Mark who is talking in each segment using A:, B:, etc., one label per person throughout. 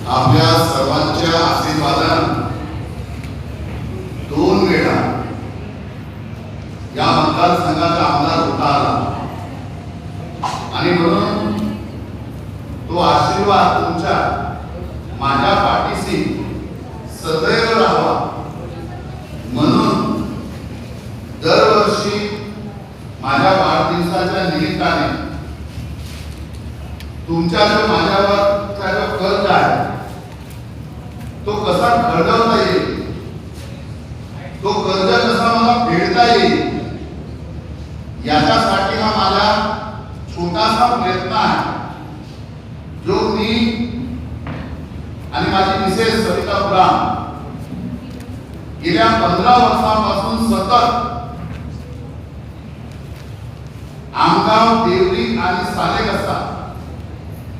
A: आपल्या सर्वांच्या आशीर्वादाने 2 वेळा या मतदारसंघाचा आमदार होता आला आणि म्हणून तो आशीर्वाद तुमच्या माझ्या पाठीशी सदैव राहावा म्हणून दरवर्षी माझ्या वाढदिवसाच्या निमित्ताने तुमच्या जो माझ्यावरचा जो कर्ज आहे तो कसा खरडवता येईल, तो कर्ज कसा मला फेडता येईल याच्यासाठी हा माझा छोटासा प्रयत्न आहे, जो मी आणि माझी मिसेस सविता पुराण गेल्या 15 वर्षांपासून सतत आमगाव, देवरी आणि सालेकसा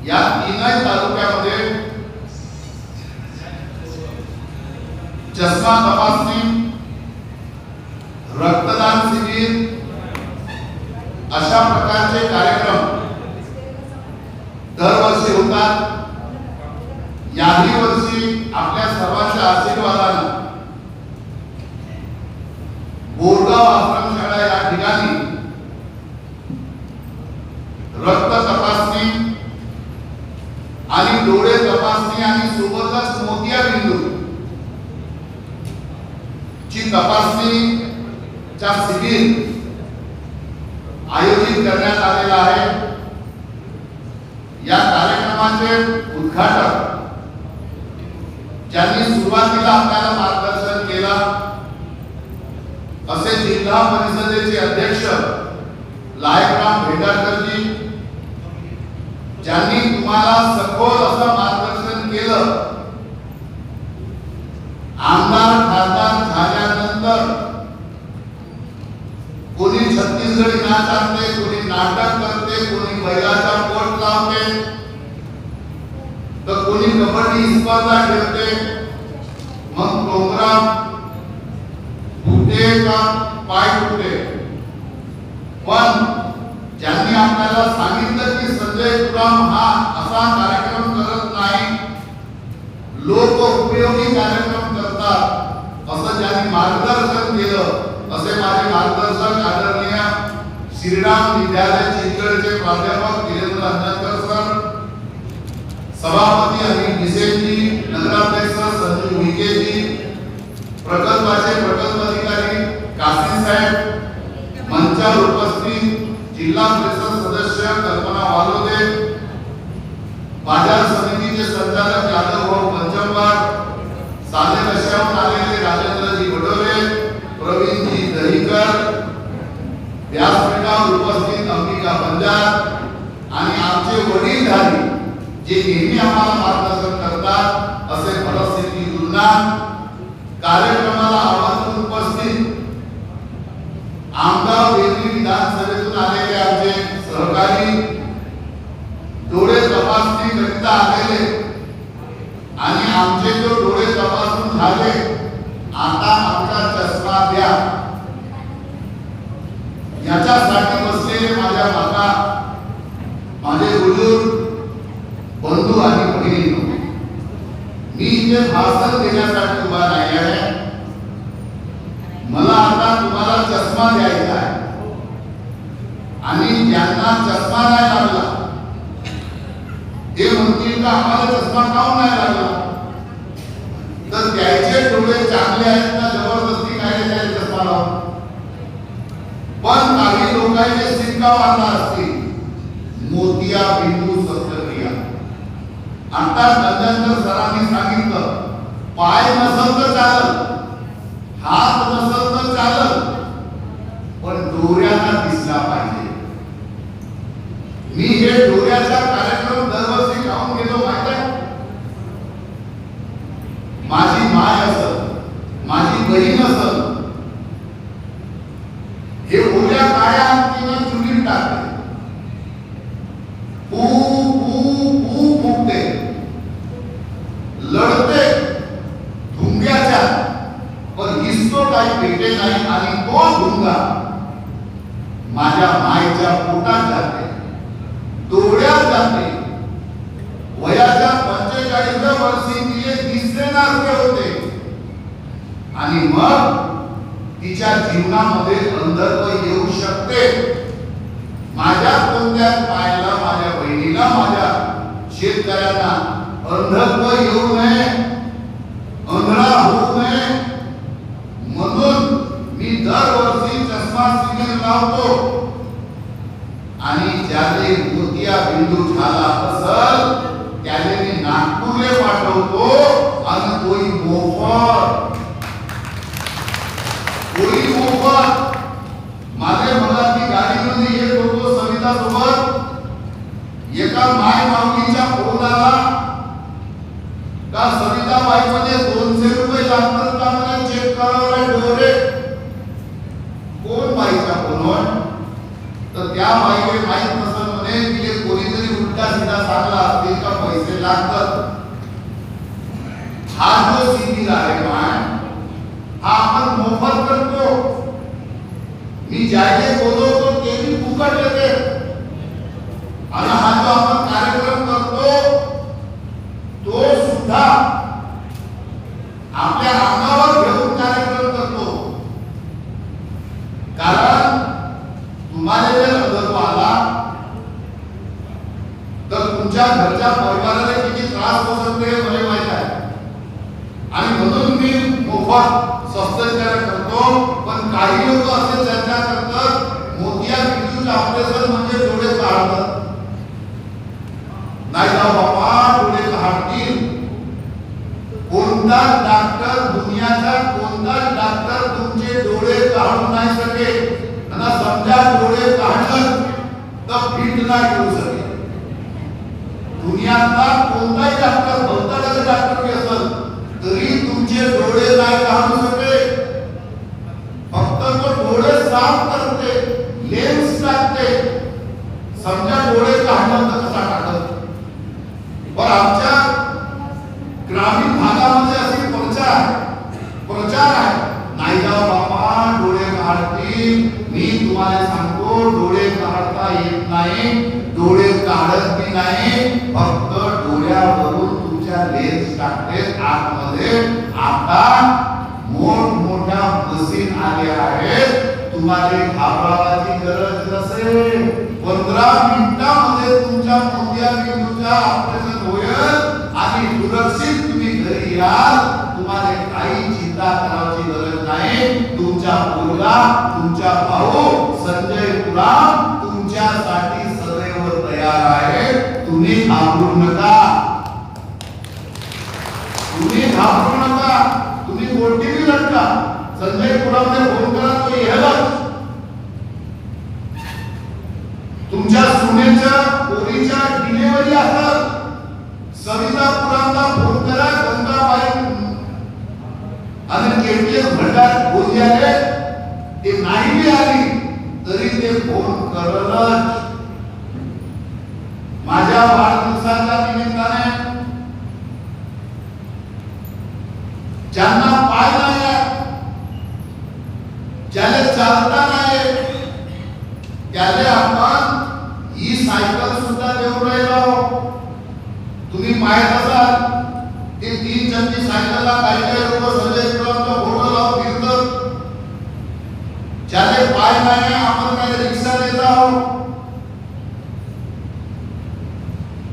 A: या 3 तालुक्यामध्ये चष्मा तपासणी, रक्तदान शिबिर अशा प्रकारचे कार्यक्रम दरवर्षी होतात. याही वर्षी आपल्या सर्वांच्या आशीर्वादाने बोरगाव आश्रमशाळा या ठिकाणी रक्त तपासणी आणि डोळे तपासणी आणि सोबतच मोतियाबिंदू ची तपासणीचा शिबिर आयोजित करण्यात आलेला आहे. या कार्यक्रमाचे उद्घाटन ज्यांनी सुरुवातीला आपल्याला मार्गदर्शन केलं असे जिल्हा परिषदेचे अध्यक्ष लायकराम भेंडारकरजी, ज्यांनी तुम्हाला सखोल असं मार्गदर्शन केलं. आमदार खासदार झाल्यानंतर कोणी छत्तीसगढी नाच आणते, कोणी नाटक करते, कोणी बैलाचा पोट लावते, तर कोणी कबड्डी स्पर्धा खेळते. मग प्रोग्राम फुटे का पाय फुटे, पण ज्यांनी आपल्याला सांगितलं की संजय पुराम हा असा कार्यक्रम करत नाही, लोक उपयोगी कार्यक्रम करतात असं ज्यांनी मार्गदर्शन केलं, असे माझे मार्गदर्शक आदरणीय श्रीराम विद्यालय चिंचवडचे प्राध्यापक वीरेंद्र अंजनकर सर, सभापती अनिल भिसेजी, नगराध्यक्ष संजू विकेजी, प्रकल्पाचे प्रकल्प अधिकारी कासिम साहेब, मंचावर उपस्थित जिल्हा परिषद सदस्य कल्पना वालोदे, बाजार समितीचे संचालक यादव भाऊ पंचमवार, सालेकशाहून आलेले राजेंद्रजी गोडोले, प्रवीणजी दहीकर, व्यासपीठावर उपस्थित अंबिका बंजार आणि आमचे वडीलधारी जे नेहमी आम्हाला मार्गदर्शन करतात असे भरतसिंग दुर्ना, कार्यक्रमाला आवर्जून उपस्थित आमगाव देवरी विधानसभेतून आलेले आमचे सहकारी, डोळे तपासणी करिता आलेले आणि आमचे जो डोळे तपासून झाले आता आमचा चष्मा द्या याच्यासाठी बसलेले माझ्या माता, माझे बुजुर्ग बंधू आणि भगिनी, मी इथे भाषण देण्यासाठी उभा नाही आहे. मला आता तुम्हाला चष्मा द्यायचा आहे आणि ज्यांना चष्मा नाही लागला ते म्हणतील का आम्हाला चष्मा काऊन नाही लागला, तर त्याचे डोळे चांगले आहेत ना जबरदस्ती काय त्याला चष्मा लावून. पण काही लोकांचे शिक्का मारणार असतील मोतिया बिंदू शस्त्रक्रिया. आता नंदनकर सरांनी सांगितलं पाय नसल तर चालत, हात नसल तर चालत, पण डोळ्यांना दिसला पाहिजे. मी हे डोळ्याचा कार्यक्रम दरवर्षी काऊन घेतो माहिती आहे? माझी माय असल, माझी बहीण असल, हे ओल्या काळ्या किंवा चुलीत टाकते, फुकते, लढते धुंग्याच्या, पण हिस्सो काही भेटे नाही आणि तो धुंगा माझ्या मायेच्या पोटात जाते, डोळ्यात जाते. वयाच्या 45 45व्या वर्षी तिले दिसेनासे होते आणि मग तिच्या जीवनामध्ये अंधत्व येऊ शकते. माझ्या कोणत्याच पायाला, माझ्या बहिणीला, माझ्या शेतकऱ्यांना अंधत्व येऊ नये, अंधळा होऊ नये म्हणून मी दरवर्षी चष्मा शिबिर लावतो. आणि ज्याने मोतिया बिंदू झाला असल त्याने मी नागपूरला पाठवतो आणि कोई मोफत माझे मुलाची गाडीमध्ये येत होतो सविता सोबत. एका माय माऊलीच्या फोन आला का सविता बाईमध्ये 200 रुपये लागतात का मला चेक करावं डोरे. कोण बाईच्या फोनवर? तर त्या बाईने माहित नसेल म्हणे तिने कोणीतरी उलटा सीधा सांगला असतील का पैसे लागतात. हा जो शिबिर आहे माय हा आपण मोफत करतो. मी ज्याने बोलवतो ते मी फुकट येते. आणि हा जो आपण कार्यक्रम करतो तो सुद्धा आपल्या अंगावर घेऊन कार्यक्रम करतो. कारण तुम्हाला जर अंधत्व आला तर तुमच्या घरच्या परिवाराला किती त्रास होऊ शकतो हे मला माहित आहे. आणि म्हणून मी मोफत शस्त्रक्रिया करतो. पण काही लोक असे चर्चा करतात मोतिया बिंदूचे ऑपरेशन म्हणजे डोळे काढतात. नाही जाऊ बाबा, डोळे काढतील. कोणताच डॉक्टर, दुनियाचा कोणताच डॉक्टर तुमचे डोळे काढू नाही सके. आणि समजा डोळे काढलं तर फिट नाही होऊ शकेल. दुनियातला कोणताही डॉक्टर, बहुतांश डॉक्टर बी असेल तरी तुमचे डोळे नाही काढू शके. फक्त तो डोळे साफ करते, लेन्स टाकते. समजा डोळे काढलं तर कसा काढत. पण आमच्या ग्रामीण भागामध्ये अशी प्रचार आहे नाही जाऊ बाबा डोळे काढतील. मी तुम्हाला सांगतो डोळे काढता येत नाही, डोळे काढत बी नाही. फक्त डोळ्यावरून तुमच्या लेन्स टाकते आतमध्ये. आता मोठमोठ्या मशीन आल्या आहेत. तुम्हाला घाबरावाची गरज नसेल. 15 मिनिटांमध्ये तुमच्या मोतिया बिंदूचा ऑपरेशन होईल आणि सुरक्षित तुम्ही घरी याल. तुम्हाला काही चिंता करायची गरज नाही. तुमचा मुलगा, तुमचा भाऊ संजय पुराम तुमच्यासाठी सदैव तयार आहे. तुम्ही घाबरू नका, तुम्ही घाबरू नका. तुम्ही कोणतीही लढता संजय पुरामने फोन करा तो येईलच. तुमच्या सुनेच्या पोरीच्या डिलिव्हरी असतात सविता पुरामला फोन करा. गंगाबाई आणि केटीएस भंडार फोन झाले ते नाही बी आली तरी ते फोन करलच. माझ्या वाढदिवसाच्या निमित्ताने ज्यांना पाय नाही, ज्याला चालता नाही त्याला आपण ही सायकल सुद्धा देऊ राहिलो. तुम्ही पाहत असाल ते 3 चक्की सायकलला काही लोक संजय पुरामचा फोटो लावून फिरतात. ज्याला पाय नाही आपण त्याला रिक्षा देत आहोत.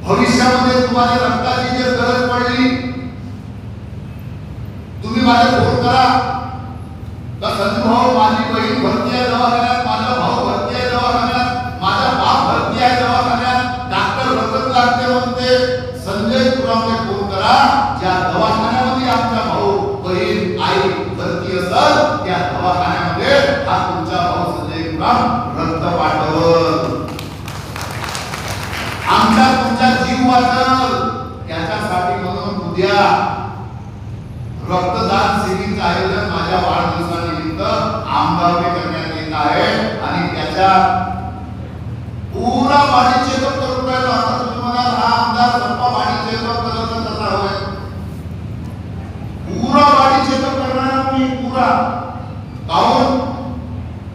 A: भविष्यामध्ये तुम्हाला रक्ताची जर गरज पडली तुम्ही मला फोन करा. संजू भाऊ माझी बहीण भरती आहे दवाखान्यात, माझा भाऊ भरती आहे दवाखान्यात, माझा बाप भरती आहे दवाखान्यात, डॉक्टर रक्त लागते म्हणते. संजय पुरामने फोन करा. ज्या दवाखान्यामध्ये आमचा भाऊ, बहीण, आई भरती असेल त्या दवाखान्यामध्ये हा तुमचा भाऊ संजय पुराम रक्त पाठवल. आमचा तुमचा जीव वाचल. त्याच्यासाठी म्हणून उद्या रक्तदान शिबिराचं आयोजन माझ्या वाढदिवसानिमित्त आमदारने करण्यात येत आहे. आणि त्याच्या पूरा बॉडी चेकअप करून राहिलो. आता तुम्ही म्हणाल हा आमदार सप्पा बॉडी चेकअप करत कसा होय. पूरा बॉडी चेकअप करणार मी पूरा. काहून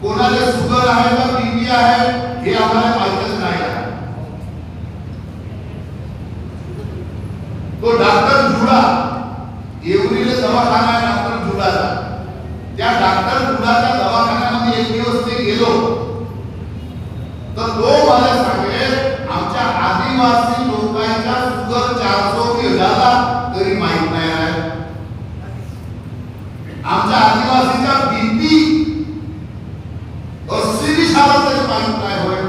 A: कोणाला शुगर आहे का बीपी आहे हे आम्हाला माहितच नाही आहे. तो डॉक्टर दवाखाना आहे डॉक्टर जुलाचा, त्या डॉक्टर जुलाच्या दवाखान्यामध्ये एक दिवस ते गेलो तर तो मला सांगेल आमच्या आदिवासी लोकांच्या शुगर 400 झाला तरी माहित नाही आहे. आमच्या आदिवासीचा बीपी 80 झाला तरी माहित नाही होय.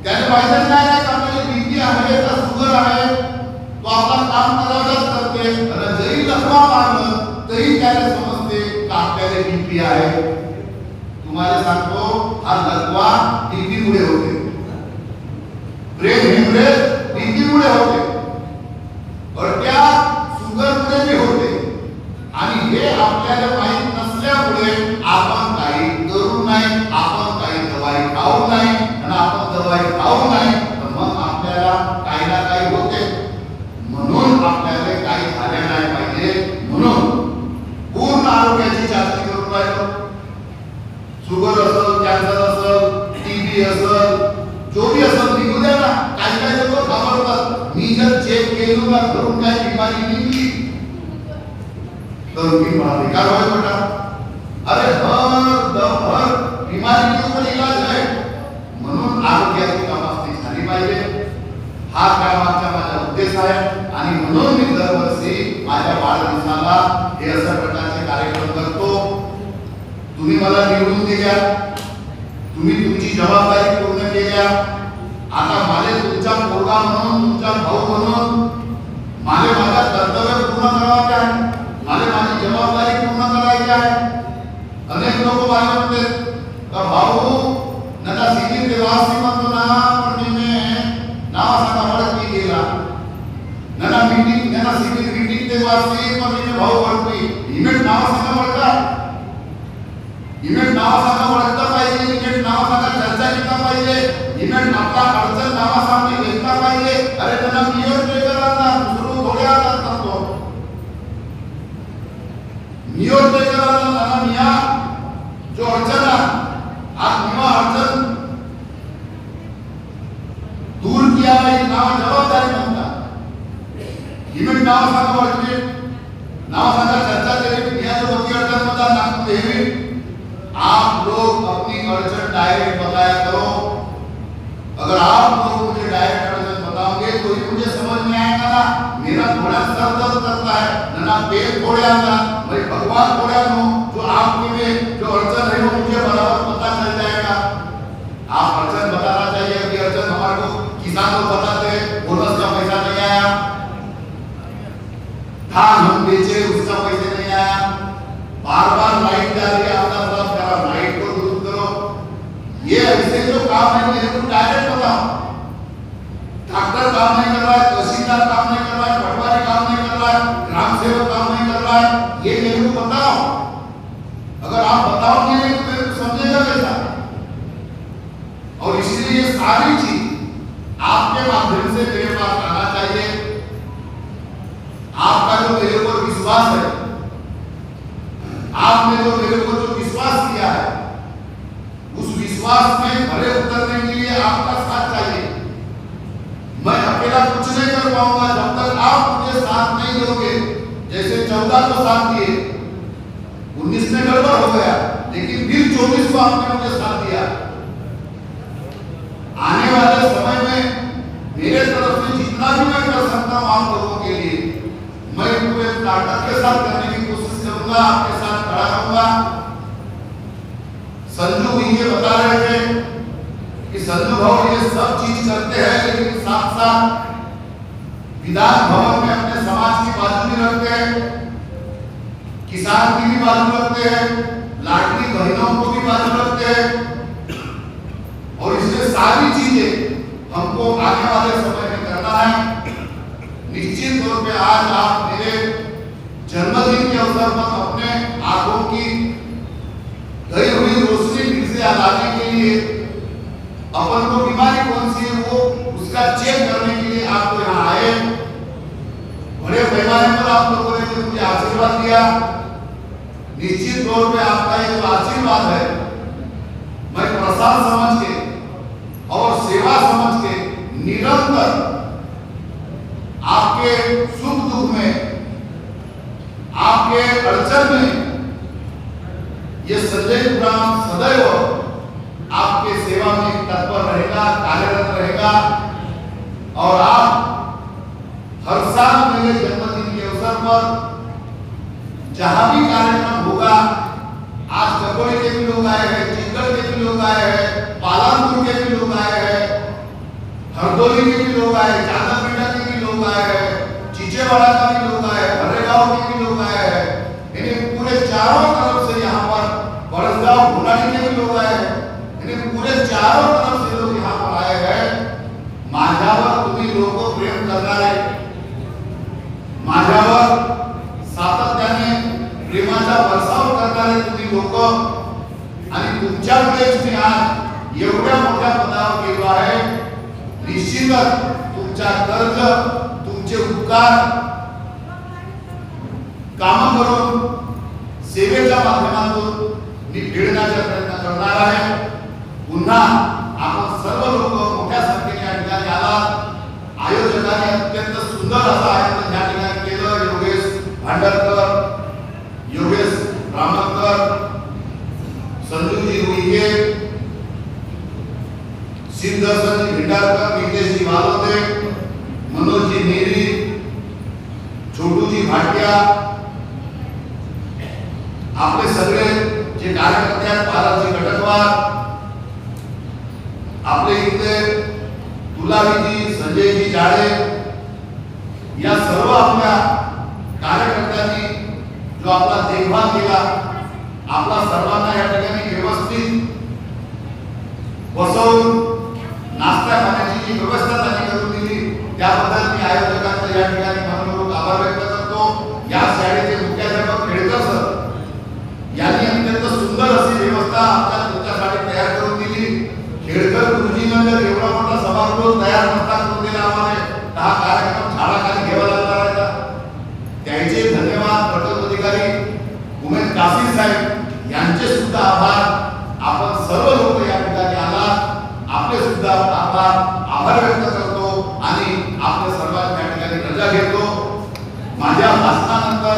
A: त्याने माहित नाही की आपल्याला बीपी आहे का शुगर आहे. तो आपला काम करायलाच करते आणि जरी लकवा मारलं तरी त्याला समजते की आपल्याला बीपी आहे. तुम्हाला सांगतो हा लकवा बीपी मुळे होते, ब्रेन हेमरेज बीपी मुळे होते, त्या शुगर मुळे भी होते. आणि हे आपल्याला माहित नसल्यामुळे आपण काही करू नाही, आपण काही दवाई खाऊ नाही, आणि आपण दवाई खाऊ नाही तर मग आपल्याला काही ना काही होते. म्हणून आपल्याला काही झाले नाही पाहिजे, म्हणून पूर्ण आरोग्याची चाचणी करून राहिलो. शुगर असेल, कॅन्सर असेल, टीबी असेल, जो भी असेल निघू द्या ना. काही काही लोक घाबरतात, मी जर चेक केलं ना करून काही बिमारी निघली तर मी मला बेकार होईल बेटा. अरे हर बीमारी के ऊपर इलाज है. म्हणून आरोग्याची तपासणी झाली पाहिजे. हा कामाचा माझा उद्देश आहे आणि म्हणून मी दरवर्षी माझ्या वाढदिवसाला हे अशा प्रकारचे कार्यक्रम करतो. तुम्ही मला निवडून दिल्या, तुम्ही तुमची जबाबदारी पूर्ण केल्या. आता मला तुमचा पोरगा म्हणून, तुमचा भाऊ म्हणून मला माझा कर्तव्य पूर्ण करायचे आहे, मला माझी जबाबदारी पूर्ण करायची आहे. अनेक लोक मला म्हणते का भाऊ नका शिबिर के वास्ते म्हणतो ना, पण मी नाव सांगा ओळख केला नना मीटिंग नना शिबिर मीटिंग के वास्ते पण मी भाऊ ओळखली. इव्हेंट नाव सांगा ओळखा, इव्हेंट नाव सांगा ओळखता पाहिजे, इव्हेंट नाव सांगा चर्चा केला पाहिजे, इव्हेंट आपला अडचण नावासामने घेतला पाहिजे. अरे त्यांना मियर टेकरांना दुसरं थोडे आधार करतो, मियर टेकरांना त्यांना मिया जो अडचण आज निवा अडचण दूर किया है नाव जबाबदारी म्हणतात. इव्हेंट नाव सांगा ओळखले, नाव सांगा चर्चा केली, मिया जो होती अडचण म्हणतात नागपूर हेवी. आप लोग अपनी अड़चन डायरेक्ट बताया करो. अगर आप लोग मुझे डायरेक्ट अड़चन बताओगे तो ये मुझे समझ में आएगा ना. मेरा थोड़ा सर दर्द करता है ना, पेट थोड़ा ना, मैं भगवान थोड़ा हूँ जो आपके में जो अड़चन है वो मुझे बराबर पता चल जाएगा. आप अड़चन बताना चाहिए कि अड़चन हमारे को किसान को बताते बोनस का पैसा नहीं आया, धान हम बेचे उसका पैसे नहीं आया, बार-बार लाइट जा रही है आपका साथ करा, लाइट को दूर करो. ये ऐसे जो काम है मेरे को डायरेक्ट बताओ. डॉक्टर काम नहीं कर रहा है, तहसीलदार काम नहीं कर रहा है, पटवारी काम नहीं कर रहा है, ग्राम सेवक काम नहीं कर रहा है, ये मेरे को बताओ. अगर आप बताओगे नहीं तो मेरे को समझेगा कैसा. और इसलिए ये सारी चीज आपके माध्यम से मेरे पास आना चाहिए. आपका जो मेरे ऊपर विश्वास है, आपने जो मेरे को जो विश्वास किया है, उस विश्वास में खरे उतरने के लिए आपका साथ चाहिए. मैं अकेला कुछ नहीं कर पाऊंगा जब तक आप मुझे साथ नहीं दोगे. जैसे 14 को साथ दिए, 19 में गड़बड़ हो गया, लेकिन फिर 24 को आपने मुझे साथ दिया. आने वाले समय में मेरे तरफ से जितना भी मैं कर सकता हूं आप लोगों के लिए, मैं पूरे ताकत के साथ करने की कोशिश करूंगा, आपके साथ खड़ा रहूंगा. संजू ये बता रहे थे कि संजू भाव ये सब चीज करते हैं, लेकिन साथ साथ विधान भवन में अपने समाज की बाजू भी रखते हैं, किसान की भी बाजू रखते हैं, लाडली बहनों को भी बाजू रखते हैं. और इसलिए सारी चीजें हमको आने वाले समय में करना है. निश्चित तौर पे आज आप मेरे जन्मदिन के अवसर पर अपने आंखों की गई हुई रोशनी फिर से लाने के लिए, अपन को बीमारी कौन सी है वो उसका चेक करने के लिए आपको यहाँ आए. बड़े पैमाने पर आप लोगों ने मुझे आशीर्वाद दिया. निश्चित तौर पे आपका ये जो आशीर्वाद है, मैं प्रसाद समझ के और सेवा समझ के निरंतर आपके सुख दुख में अड़चन में ये संजय उरांव सदैव आपके सेवा में तत्पर रहेगा, कार्यरत रहेगा। और आप हर साल मेरे जन्मदिन के अवसर पर जहां भी कार्यक्रम होगा, आज ककोड़ी के भी लोग आए हैं, चिंगड़ के भी लोग आए हैं, पालनपुर के भी लोग आए हैं, हरदोली के भी लोग आए, चांदापेटा के भी लोग आए हैं, चीचेवाड़ा का भी लोग आए, भरेगांव के भी लोग आए हैं, यानी पूरे चारों तरफ से यहाँ पर बड़सगांव भुनाड़ी के भी लोग आए हैं, यानी पूरे चारों तरफ से लोग यहाँ पर आए हैं। माझ्यावर तुम्ही लोक प्रेम करणारे, माझ्यावर सातत्याने प्रेमाचा वर्षाव करणारे तुम्ही लोक, आणि तुमच्याकडे तुम्ही आज एवढ्या मोठ्या पदावर गेलो आहे, निश्चितच तुमच्या कर्ज, तुमचे उपकार काम करून सेवेच्या माध्यमातून मी फेडण्याचा प्रयत्न करणार आहे। पुन्हा आपण सर्व लोक मोठ्या संख्येने या ठिकाणी आलात। आयोजकांनी अत्यंत सुंदर असं आयोजन या ठिकाणी केलं। योगेश भांडरकर, योगेश रामकर, संजूजी रुईगे, सिद्धसजी भिंडारकर, नितेशजी वालोदे, मनोजजी नेरी, छोटूजी भाटिया, आपले सगळे जे कार्यकर्ते आहेत, बालाजी गटकवार, आपले इथले तुलाजीजी, संजयजी जाळे, या सर्व आपल्या कार्यकर्त्यांनी जो आपला देखभाल केला, आपला सर्वांना या ठिकाणी व्यवस्थित बसवून नाश्ता खाण्याची जी व्यवस्था त्यांनी करून दिली, त्याबद्दल मी आयोजकांचा या ठिकाणी मनपूर्वक आभार व्यक्त करतो। या शाळेचे मुख्याध्यापक खेडकर सर यांनी अत्यंत सुंदर अशी व्यवस्था आमच्या तुमच्यासाठी तयार करून दिली। खेडकर गुरुजींना जर एवढा मोठा सभागृह तयार नसता करून दिला आम्हाला, तर हा कार्यक्रम झाडाखाली घ्यावा लागला होता। त्याचे धन्यवाद प्रकल्प अधिकारी उमेश कासिर साहेब यांचे सुद्धा आभार। आपण सर्व लोक या ठिकाणी आलात, आपले सुद्धा आभार व्यक्त करतो आणि आपल्या सर्वांच्या या ठिकाणी रजा घेतो। माझ्या भाषणानंतर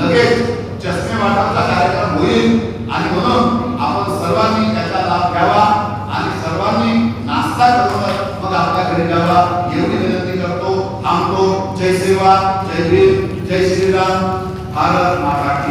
A: लगेच चष्मे वाटपाचा कार्यक्रम होईल आणि म्हणून आपण सर्वांनी त्याचा लाभ घ्यावा आणि सर्वांनी नाश्ता करून मग आपल्या घरी जावा एवढी विनंती करतो। थांबतो। जय सेवा, जय भीम, जय श्रीराम, भारत माता।